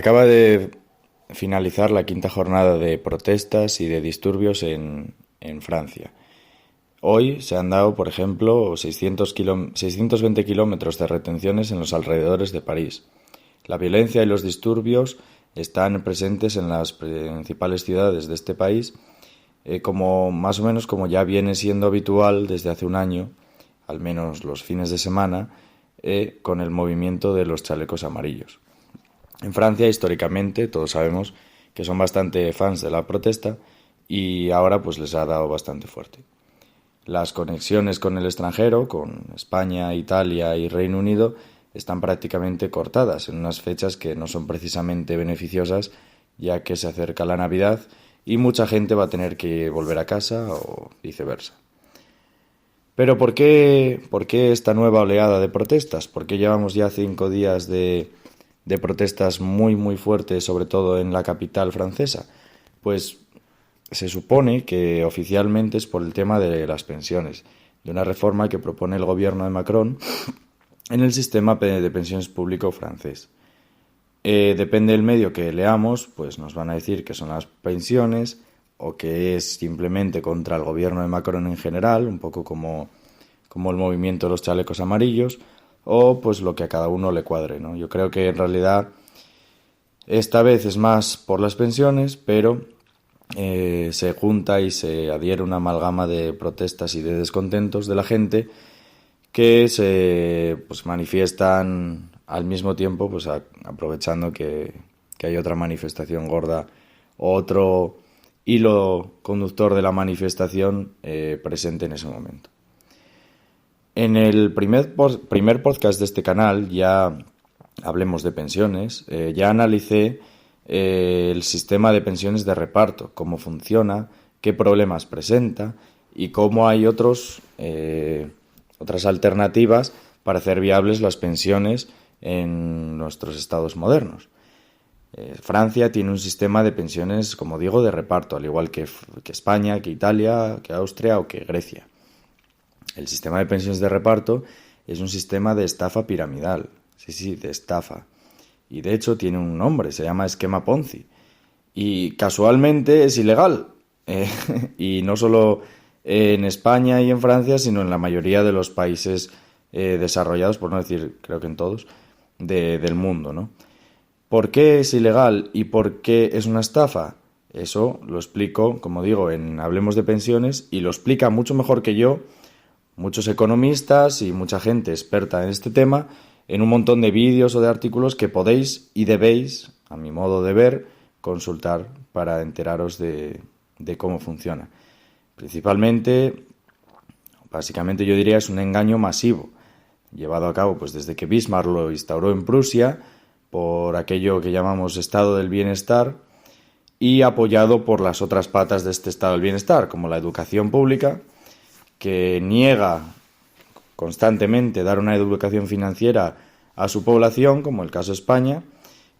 acaba de finalizar la quinta jornada de protestas y de disturbios en Francia. Hoy se han dado, por ejemplo, 620 kilómetros de retenciones en los alrededores de París. La violencia y los disturbios están presentes en las principales ciudades de este país, como más o menos como ya viene siendo habitual desde hace un año, al menos los fines de semana, con el movimiento de los chalecos amarillos. En Francia, históricamente, todos sabemos que son bastante fans de la protesta y ahora pues les ha dado bastante fuerte. Las conexiones con el extranjero, con España, Italia y Reino Unido, están prácticamente cortadas en unas fechas que no son precisamente beneficiosas, ya que se acerca la Navidad y mucha gente va a tener que volver a casa o viceversa. Pero ¿por qué esta nueva oleada de protestas? ¿Por qué llevamos ya 5 días de protestas muy fuertes, sobre todo en la capital francesa? Pues se supone que oficialmente es por el tema de las pensiones, de una reforma que propone el gobierno de Macron en el sistema de pensiones público francés. Depende del medio que leamos, pues nos van a decir que son las pensiones o que es simplemente contra el gobierno de Macron en general, un poco como el movimiento de los chalecos amarillos, o pues lo que a cada uno le cuadre, ¿no? Yo creo que en realidad esta vez es más por las pensiones, pero se junta y se adhiere una amalgama de protestas y de descontentos de la gente que se manifiestan al mismo tiempo, pues aprovechando que hay otra manifestación gorda, otro hilo conductor de la manifestación presente en ese momento. En el primer podcast de este canal, ya hablemos de pensiones, ya analicé el sistema de pensiones de reparto, cómo funciona, qué problemas presenta y cómo hay otras alternativas para hacer viables las pensiones en nuestros estados modernos. Francia tiene un sistema de pensiones, como digo, de reparto, al igual que España, que Italia, que Austria o que Grecia. El sistema de pensiones de reparto es un sistema de estafa piramidal, sí, de estafa. Y de hecho tiene un nombre, se llama esquema Ponzi. Y casualmente es ilegal. Y no solo en España y en Francia, sino en la mayoría de los países desarrollados, por no decir, creo que en todos, del mundo, ¿no? ¿Por qué es ilegal y por qué es una estafa? Eso lo explico, como digo, en Hablemos de Pensiones, y lo explica mucho mejor que yo muchos economistas y mucha gente experta en este tema, en un montón de vídeos o de artículos que podéis y debéis, a mi modo de ver, consultar para enteraros de cómo funciona. Básicamente yo diría es un engaño masivo, llevado a cabo pues desde que Bismarck lo instauró en Prusia, por aquello que llamamos estado del bienestar, y apoyado por las otras patas de este estado del bienestar, como la educación pública, que niega constantemente dar una educación financiera a su población, como el caso de España,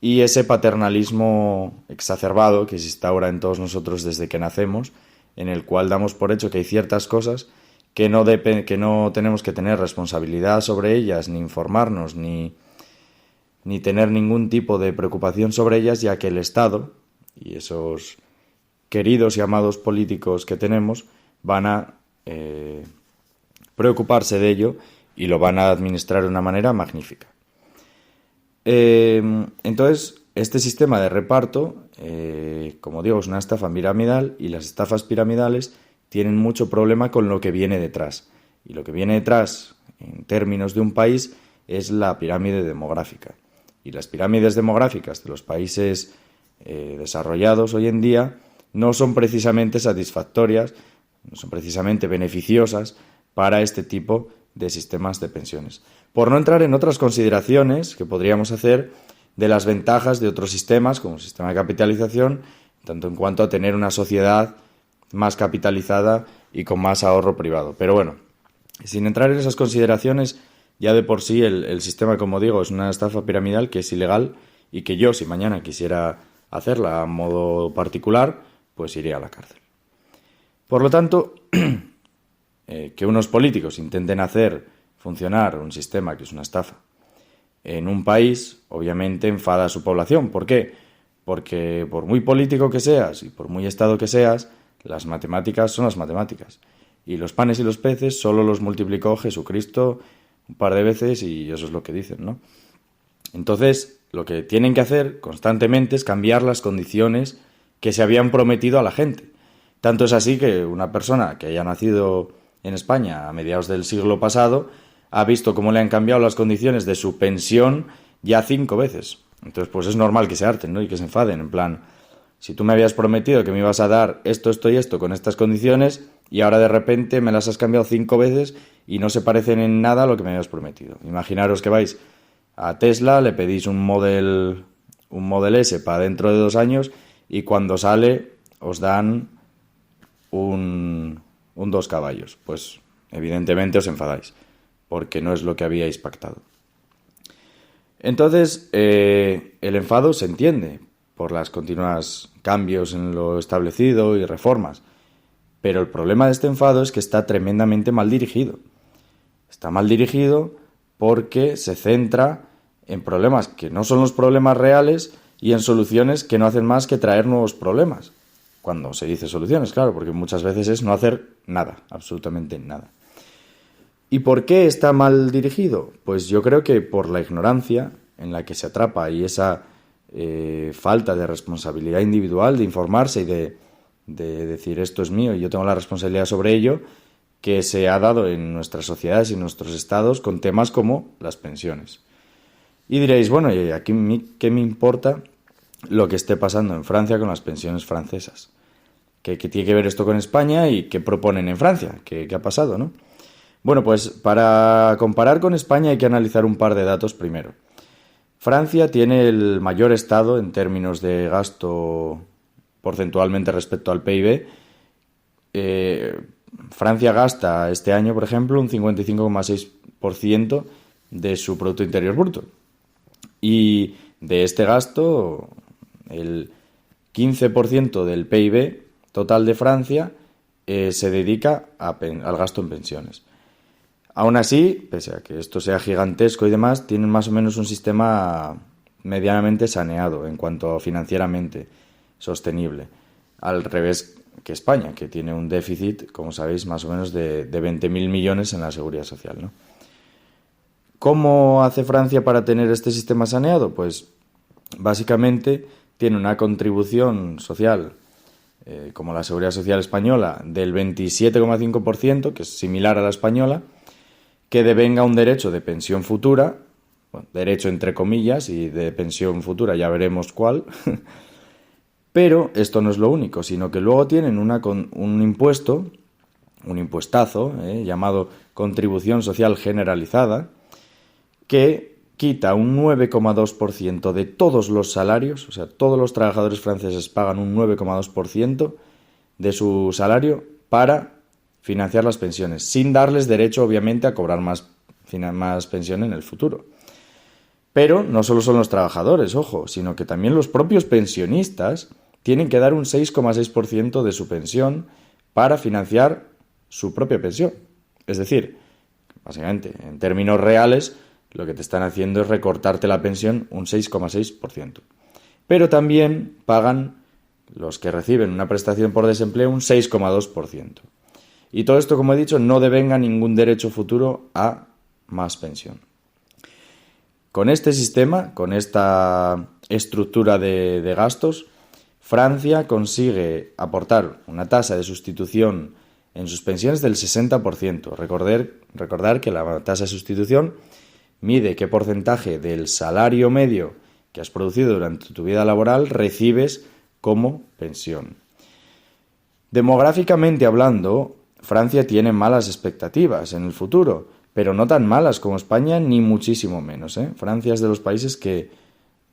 y ese paternalismo exacerbado que se instaura en todos nosotros desde que nacemos, en el cual damos por hecho que hay ciertas cosas que no tenemos que tener responsabilidad sobre ellas, ni informarnos, ni tener ningún tipo de preocupación sobre ellas, ya que el Estado y esos queridos y amados políticos que tenemos van a preocuparse de ello y lo van a administrar de una manera magnífica. Entonces, este sistema de reparto, como digo, es una estafa piramidal, y las estafas piramidales tienen mucho problema con lo que viene detrás. Y lo que viene detrás, en términos de un país, es la pirámide demográfica. Y las pirámides demográficas de los países desarrollados hoy en día no son precisamente satisfactorias, no son precisamente beneficiosas para este tipo de sistemas de pensiones. Por no entrar en otras consideraciones que podríamos hacer de las ventajas de otros sistemas, como el sistema de capitalización, tanto en cuanto a tener una sociedad más capitalizada y con más ahorro privado. Pero bueno, sin entrar en esas consideraciones, ya de por sí el sistema, como digo, es una estafa piramidal que es ilegal y que yo, si mañana quisiera hacerla a modo particular, pues iría a la cárcel. Por lo tanto, que unos políticos intenten hacer funcionar un sistema que es una estafa en un país, obviamente enfada a su población. ¿Por qué? Porque por muy político que seas y por muy Estado que seas, las matemáticas son las matemáticas. Y los panes y los peces solo los multiplicó Jesucristo un par de veces y eso es lo que dicen, ¿no? Entonces, lo que tienen que hacer constantemente es cambiar las condiciones que se habían prometido a la gente. Tanto es así que una persona que haya nacido en España a mediados del siglo pasado ha visto cómo le han cambiado las condiciones de su pensión ya 5 veces. Entonces, pues es normal que se harten, ¿no? Y que se enfaden, en plan, si tú me habías prometido que me ibas a dar esto, esto y esto con estas condiciones y ahora de repente me las has cambiado 5 veces y no se parecen en nada a lo que me habías prometido. Imaginaros que vais a Tesla, le pedís un Model S para dentro de 2 años y cuando sale os dan un 2 caballos. Pues evidentemente os enfadáis porque no es lo que habíais pactado. Entonces, el enfado se entiende por las continuas cambios en lo establecido y reformas. Pero el problema de este enfado es que está tremendamente mal dirigido. Está mal dirigido porque se centra en problemas que no son los problemas reales y en soluciones que no hacen más que traer nuevos problemas. Cuando se dice soluciones, claro, porque muchas veces es no hacer nada, absolutamente nada. ¿Y por qué está mal dirigido? Pues yo creo que por la ignorancia en la que se atrapa y esa falta de responsabilidad individual, de informarse y de decir esto es mío y yo tengo la responsabilidad sobre ello, que se ha dado en nuestras sociedades y en nuestros estados con temas como las pensiones. Y diréis, bueno, ¿y aquí qué me importa lo que esté pasando en Francia con las pensiones francesas? ¿Qué tiene que ver esto con España y qué proponen en Francia? ¿Qué ha pasado, no? Bueno, pues para comparar con España hay que analizar un par de datos primero. Francia tiene el mayor estado en términos de gasto porcentualmente respecto al PIB. Francia gasta este año, por ejemplo, un 55,6% de su Producto Interior Bruto. Y de este gasto, el 15% del PIB total de Francia se dedica al gasto en pensiones. Aún así, pese a que esto sea gigantesco y demás, tienen más o menos un sistema medianamente saneado en cuanto a financieramente sostenible. Al revés que España, que tiene un déficit, como sabéis, más o menos de 20.000 millones en la seguridad social, ¿no? ¿Cómo hace Francia para tener este sistema saneado? Pues básicamente tiene una contribución social, como la seguridad social española, del 27,5%, que es similar a la española, que devenga un derecho de pensión futura, bueno, derecho entre comillas, y de pensión futura ya veremos cuál, pero esto no es lo único, sino que luego tienen un impuesto, un impuestazo, llamado contribución social generalizada, que quita un 9,2% de todos los salarios, o sea, todos los trabajadores franceses pagan un 9,2% de su salario para financiar las pensiones, sin darles derecho, obviamente, a cobrar más pensión en el futuro. Pero no solo son los trabajadores, ojo, sino que también los propios pensionistas tienen que dar un 6,6% de su pensión para financiar su propia pensión. Es decir, básicamente, en términos reales, lo que te están haciendo es recortarte la pensión un 6,6%. Pero también pagan los que reciben una prestación por desempleo un 6,2%. Y todo esto, como he dicho, no devenga ningún derecho futuro a más pensión. Con este sistema, con esta estructura de gastos, Francia consigue aportar una tasa de sustitución en sus pensiones del 60%. Recordar que la tasa de sustitución mide qué porcentaje del salario medio que has producido durante tu vida laboral recibes como pensión. Demográficamente hablando, Francia tiene malas expectativas en el futuro, pero no tan malas como España, ni muchísimo menos, ¿eh? Francia es de los países que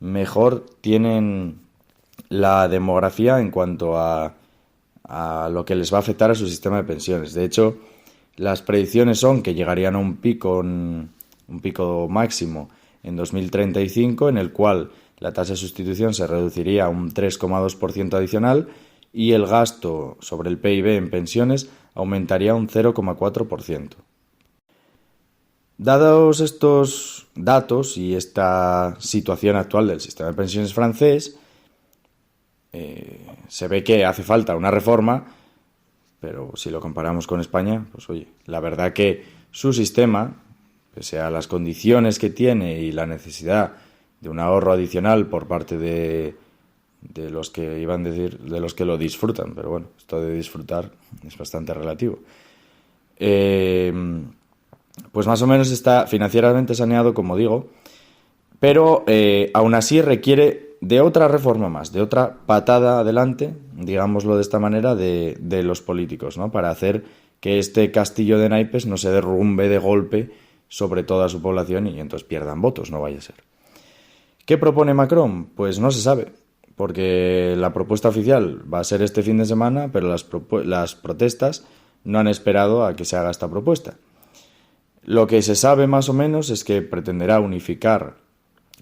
mejor tienen la demografía en cuanto a lo que les va a afectar a su sistema de pensiones. De hecho, las predicciones son que llegarían a un pico máximo en 2035, en el cual la tasa de sustitución se reduciría a un 3,2% adicional y el gasto sobre el PIB en pensiones aumentaría un 0,4%. Dados estos datos y esta situación actual del sistema de pensiones francés, se ve que hace falta una reforma, pero si lo comparamos con España, pues oye, la verdad que su sistema, pese a las condiciones que tiene y la necesidad de un ahorro adicional por parte de los que iban a decir, de los que lo disfrutan, pero bueno, esto de disfrutar es bastante relativo. Pues más o menos está financieramente saneado, como digo, pero aún así requiere de otra reforma más, de otra patada adelante, digámoslo de esta manera, de los políticos, ¿no? Para hacer que este castillo de naipes no se derrumbe de golpe sobre toda su población y entonces pierdan votos, no vaya a ser. ¿Qué propone Macron? Pues no se sabe, porque la propuesta oficial va a ser este fin de semana, pero las protestas no han esperado a que se haga esta propuesta. Lo que se sabe más o menos es que pretenderá unificar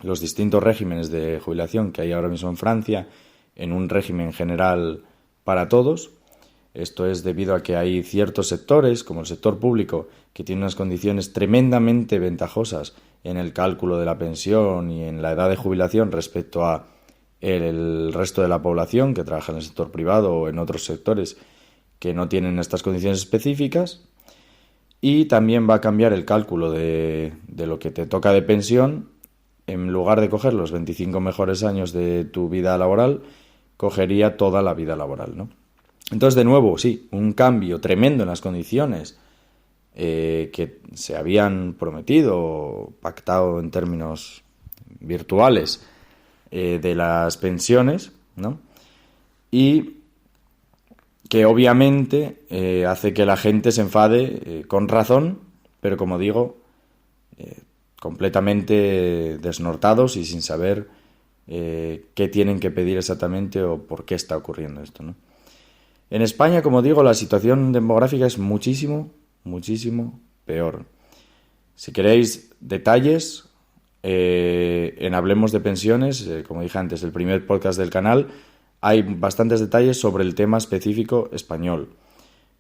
los distintos regímenes de jubilación que hay ahora mismo en Francia en un régimen general para todos. Esto es debido a que hay ciertos sectores, como el sector público, que tienen unas condiciones tremendamente ventajosas en el cálculo de la pensión y en la edad de jubilación respecto a el resto de la población que trabaja en el sector privado o en otros sectores que no tienen estas condiciones específicas. Y también va a cambiar el cálculo de lo que te toca de pensión. En lugar de coger los 25 mejores años de tu vida laboral, cogería toda la vida laboral, ¿no? Entonces, de nuevo, sí, un cambio tremendo en las condiciones que se habían prometido o pactado en términos virtuales de las pensiones, ¿no? Y que obviamente hace que la gente se enfade con razón, pero como digo, completamente desnortados y sin saber qué tienen que pedir exactamente o por qué está ocurriendo esto, ¿no? En España, como digo, la situación demográfica es muchísimo, muchísimo peor. Si queréis detalles, en Hablemos de Pensiones, como dije antes, el primer podcast del canal, hay bastantes detalles sobre el tema específico español.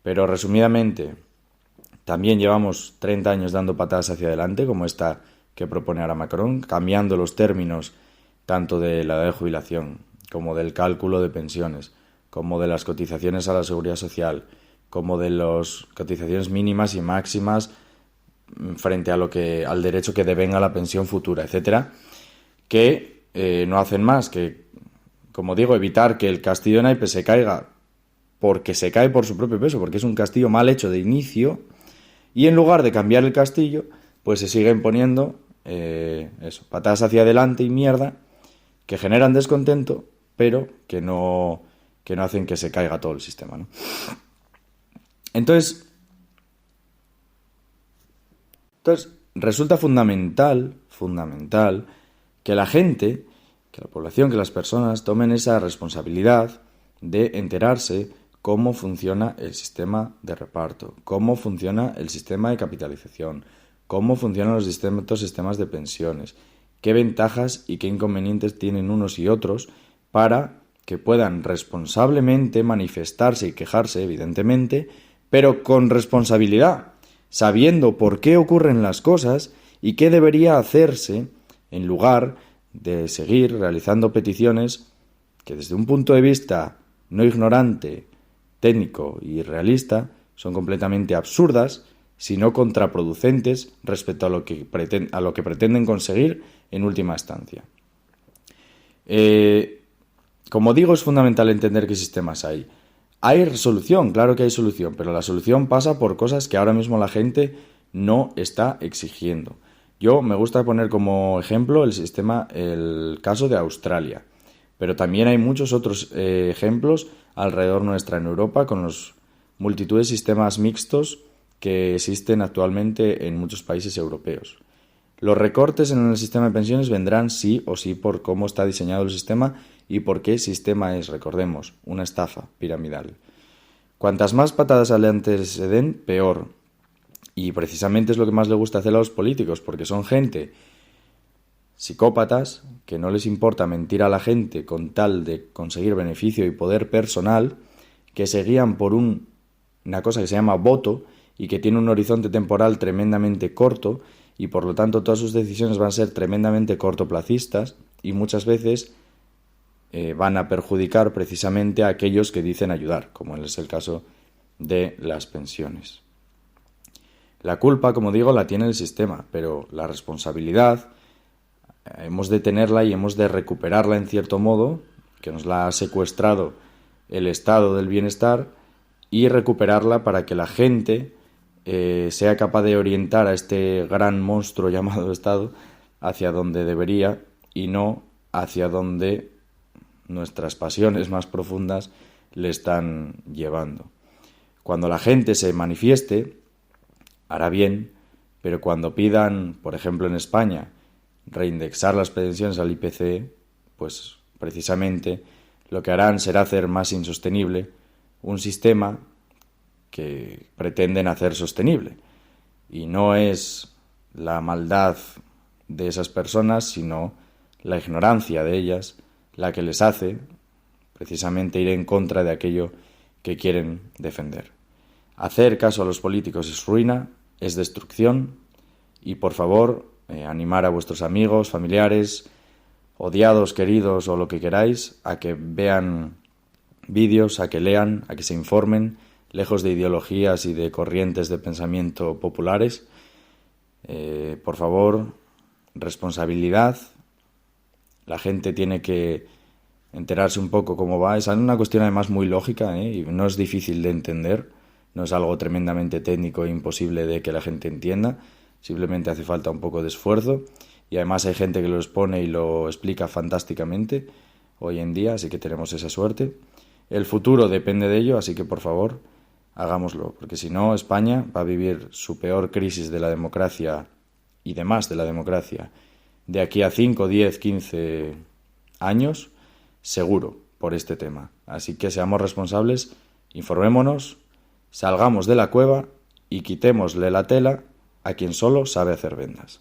Pero resumidamente, también llevamos 30 años dando patadas hacia adelante, como esta que propone ahora Macron, cambiando los términos tanto de la edad de jubilación, como del cálculo de pensiones, como de las cotizaciones a la seguridad social, como de las cotizaciones mínimas y máximas frente a al derecho que devenga la pensión futura, etcétera, que no hacen más que, como digo, evitar que el castillo de naipes se caiga porque se cae por su propio peso, porque es un castillo mal hecho de inicio, y en lugar de cambiar el castillo, pues se siguen poniendo patadas hacia adelante y mierda que generan descontento, pero que no hacen que se caiga todo el sistema, ¿no? Entonces resulta fundamental que la gente, que la población, que las personas tomen esa responsabilidad de enterarse cómo funciona el sistema de reparto, cómo funciona el sistema de capitalización, cómo funcionan los distintos sistemas de pensiones, qué ventajas y qué inconvenientes tienen unos y otros para que puedan responsablemente manifestarse y quejarse, evidentemente, pero con responsabilidad, sabiendo por qué ocurren las cosas y qué debería hacerse en lugar de seguir realizando peticiones que desde un punto de vista no ignorante, técnico y realista son completamente absurdas, sino contraproducentes respecto a lo que pretenden conseguir en última instancia. Como digo, es fundamental entender qué sistemas hay. Hay solución, claro que hay solución, pero la solución pasa por cosas que ahora mismo la gente no está exigiendo. Yo me gusta poner como ejemplo el caso de Australia, pero también hay muchos otros ejemplos alrededor nuestra en Europa con los multitud de sistemas mixtos que existen actualmente en muchos países europeos. Los recortes en el sistema de pensiones vendrán sí o sí por cómo está diseñado el sistema y por qué sistema es, recordemos, una estafa piramidal. Cuantas más patadas adelante se den, peor. Y precisamente es lo que más le gusta hacer a los políticos, porque son gente psicópatas que no les importa mentir a la gente con tal de conseguir beneficio y poder personal, que se guían por una cosa que se llama voto y que tiene un horizonte temporal tremendamente corto y por lo tanto todas sus decisiones van a ser tremendamente cortoplacistas y muchas veces van a perjudicar precisamente a aquellos que dicen ayudar, como es el caso de las pensiones. La culpa, como digo, la tiene el sistema, pero la responsabilidad hemos de tenerla y hemos de recuperarla en cierto modo, que nos la ha secuestrado el estado del bienestar, y recuperarla para que la gente sea capaz de orientar a este gran monstruo llamado Estado hacia donde debería y no hacia donde nuestras pasiones más profundas le están llevando. Cuando la gente se manifieste, hará bien, pero cuando pidan, por ejemplo en España, reindexar las pensiones al IPC, pues precisamente lo que harán será hacer más insostenible un sistema que pretenden hacer sostenible. Y no es la maldad de esas personas, sino la ignorancia de ellas, la que les hace precisamente ir en contra de aquello que quieren defender. Hacer caso a los políticos es ruina, es destrucción, y por favor, animar a vuestros amigos, familiares, odiados, queridos o lo que queráis, a que vean vídeos, a que lean, a que se informen, lejos de ideologías y de corrientes de pensamiento populares. Por favor, responsabilidad. La gente tiene que enterarse un poco cómo va. Es una cuestión además muy lógica, y no es difícil de entender. No es algo tremendamente técnico e imposible de que la gente entienda. Simplemente hace falta un poco de esfuerzo. Y además hay gente que lo expone y lo explica fantásticamente hoy en día, así que tenemos esa suerte. El futuro depende de ello, así que por favor, hagámoslo, porque si no, España va a vivir su peor crisis de la democracia y demás de la democracia de aquí a 5, 10, 15 años, seguro, por este tema. Así que seamos responsables, informémonos, salgamos de la cueva y quitémosle la tela a quien solo sabe hacer vendas.